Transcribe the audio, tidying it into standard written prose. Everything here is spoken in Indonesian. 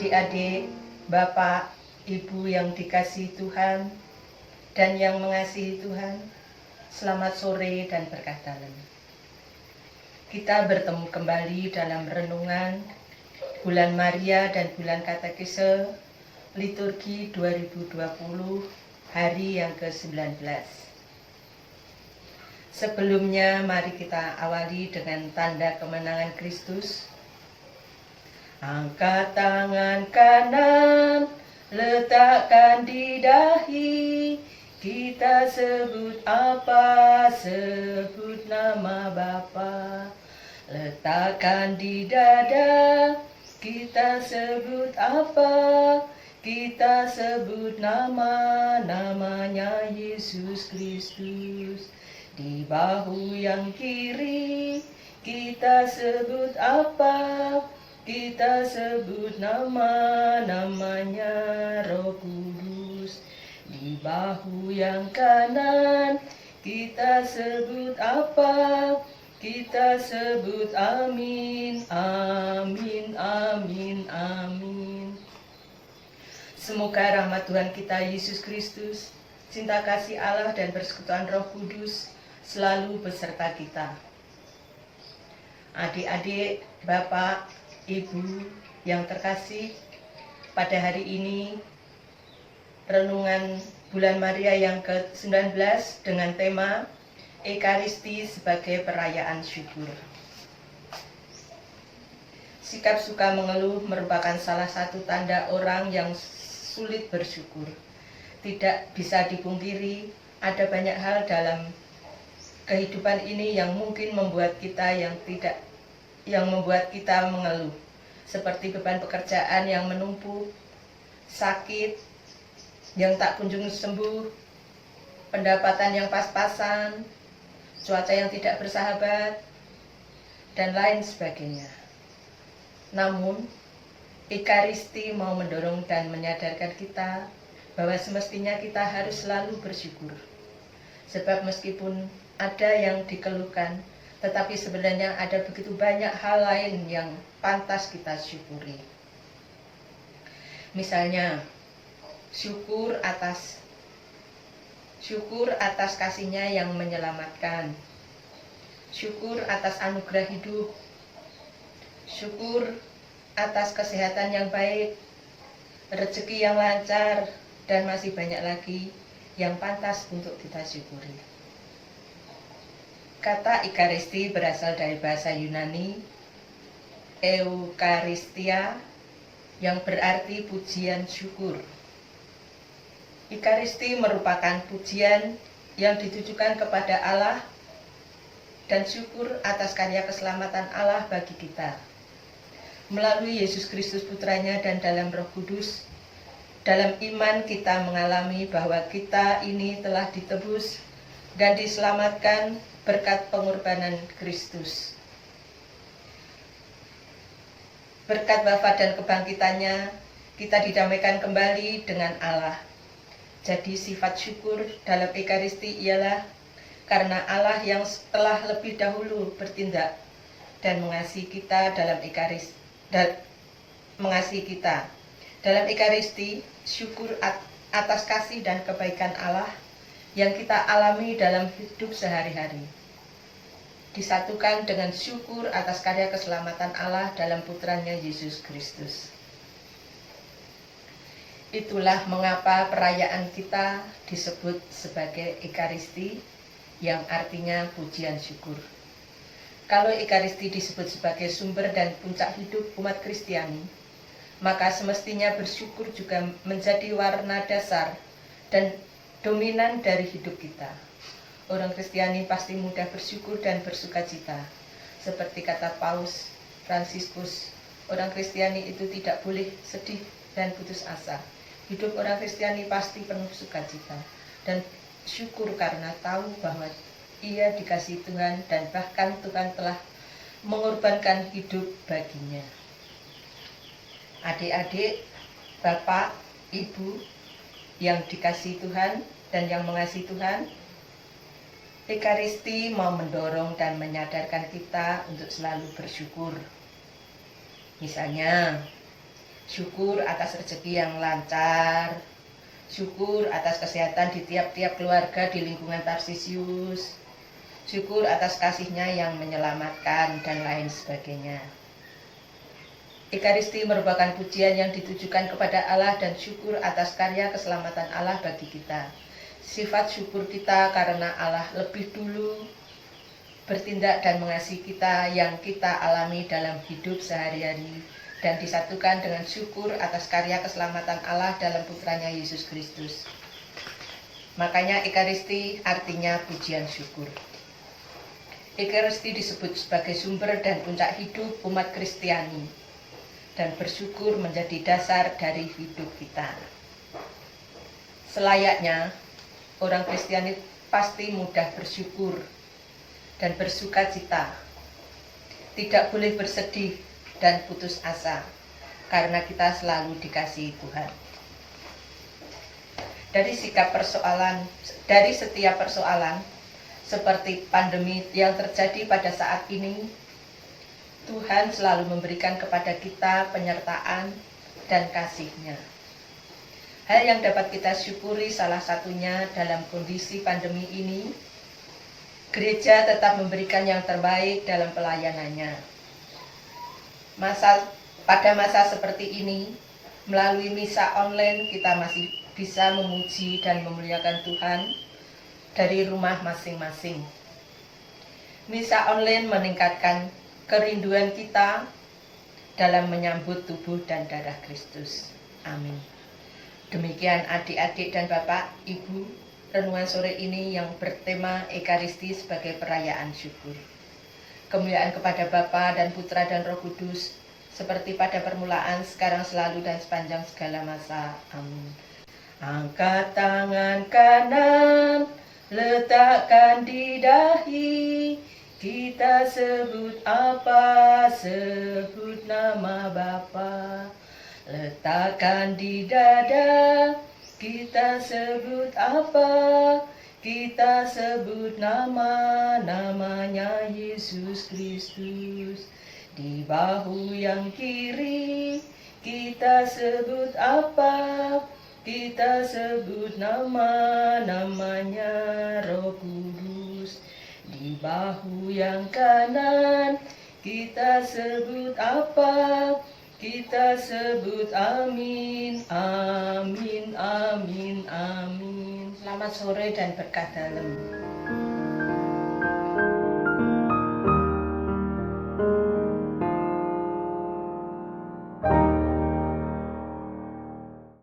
Adik-adik, Bapak, Ibu yang dikasihi Tuhan dan yang mengasihi Tuhan, selamat sore dan berkah dalam. Kita bertemu kembali dalam renungan Bulan Maria dan Bulan Katekese Liturgi 2020 hari yang ke-19. Sebelumnya mari kita awali dengan tanda kemenangan Kristus. Angkat tangan kanan, letakkan di dahi. Kita sebut apa? Sebut nama Bapa. Letakkan di dada. Kita sebut apa? Kita sebut namanya Yesus Kristus. Di bahu yang kiri kita sebut apa? Kita sebut namanya Roh Kudus. Di bahu yang kanan kita sebut apa? Kita sebut amin, amin, amin, amin. Semoga rahmat Tuhan kita Yesus Kristus, cinta kasih Allah dan persekutuan Roh Kudus selalu beserta kita. Adik-adik, Bapak, Ibu yang terkasih, pada hari ini renungan Bulan Maria yang ke-19 dengan tema Ekaristi sebagai perayaan syukur. Sikap suka mengeluh merupakan salah satu tanda orang yang sulit bersyukur. Tidak bisa dipungkiri, ada banyak hal dalam kehidupan ini yang mungkin membuat kita membuat kita mengeluh, seperti beban pekerjaan yang menumpuk, sakit yang tak kunjung sembuh, pendapatan yang pas-pasan, cuaca yang tidak bersahabat, dan lain sebagainya. Namun, Ekaristi mau mendorong dan menyadarkan kita bahwa semestinya kita harus selalu bersyukur. Sebab meskipun ada yang dikeluhkan, tetapi sebenarnya ada begitu banyak hal lain yang pantas kita syukuri. Misalnya, syukur atas kasih-Nya yang menyelamatkan, syukur atas anugerah hidup, syukur atas kesehatan yang baik, rezeki yang lancar, dan masih banyak lagi yang pantas untuk kita syukuri. Kata Ekaristi berasal dari bahasa Yunani Eucharistia yang berarti pujian syukur. Ekaristi merupakan pujian yang ditujukan kepada Allah dan syukur atas karya keselamatan Allah bagi kita. Melalui Yesus Kristus Putranya dan dalam Roh Kudus, dalam iman kita mengalami bahwa kita ini telah ditebus dan diselamatkan berkat pengorbanan Kristus. Berkat wafat dan kebangkitannya, kita didamaikan kembali dengan Allah. Jadi sifat syukur dalam Ekaristi ialah karena Allah yang telah lebih dahulu bertindak dan mengasihi kita dalam Ekaristi. Dalam Ekaristi, syukur atas kasih dan kebaikan Allah yang kita alami dalam hidup sehari-hari disatukan dengan syukur atas karya keselamatan Allah dalam Putranya Yesus Kristus. Itulah mengapa perayaan kita disebut sebagai Ekaristi, yang artinya pujian syukur. Kalau Ekaristi disebut sebagai sumber dan puncak hidup umat Kristiani, maka semestinya bersyukur juga menjadi warna dasar dan dominan dari hidup kita. Orang Kristiani pasti mudah bersyukur dan bersukacita. Seperti kata Paus Fransiskus, orang Kristiani itu tidak boleh sedih dan putus asa. Hidup orang Kristiani pasti penuh sukacita dan syukur karena tahu bahwa ia dikasihi Tuhan dan bahkan Tuhan telah mengorbankan hidup baginya. Adik-adik, Bapak, Ibu yang dikasihi Tuhan dan yang mengasihi Tuhan, Ekaristi mau mendorong dan menyadarkan kita untuk selalu bersyukur. Misalnya, Syukur atas rezeki yang lancar, syukur atas kesehatan di tiap-tiap keluarga di lingkungan Tarsisius, syukur atas kasih-Nya yang menyelamatkan, dan lain sebagainya. Ekaristi merupakan pujian yang ditujukan kepada Allah dan syukur atas karya keselamatan Allah bagi kita. Sifat syukur kita karena Allah lebih dulu bertindak dan mengasihi kita yang kita alami dalam hidup sehari-hari, dan disatukan dengan syukur atas karya keselamatan Allah dalam putranya Yesus Kristus. Makanya Ekaristi artinya pujian syukur. Ekaristi disebut sebagai sumber dan puncak hidup umat Kristiani, dan bersyukur menjadi dasar dari hidup kita. Selayaknya, orang Kristiani pasti mudah bersyukur dan bersukacita. Tidak boleh bersedih dan putus asa, karena kita selalu dikasihi Tuhan. Dari setiap persoalan, seperti pandemi yang terjadi pada saat ini, Tuhan selalu memberikan kepada kita penyertaan dan kasih-Nya. Hal yang dapat kita syukuri salah satunya dalam kondisi pandemi ini, gereja tetap memberikan yang terbaik dalam pelayanannya. Pada masa seperti ini, melalui misa online kita masih bisa memuji dan memuliakan Tuhan dari rumah masing-masing. Misa online meningkatkan kerinduan kita dalam menyambut tubuh dan darah Kristus. Amin. Demikian adik-adik dan Bapak, Ibu, renungan sore ini yang bertema Ekaristi sebagai perayaan syukur. Kemuliaan kepada Bapa dan Putra dan Roh Kudus, seperti pada permulaan, sekarang, selalu, dan sepanjang segala masa. Amin. Angkat tangan kanan, letakkan di dahi, kita sebut apa? Sebut nama Bapa. Letakkan di dada, kita sebut apa? Kita sebut namanya Yesus Kristus. Di bahu yang kiri, kita sebut apa? Kita sebut namanya Roh Kudus. Di bahu yang kanan, kita sebut apa? Kita sebut amin, amin, amin, amin. Selamat sore dan berkah dalam.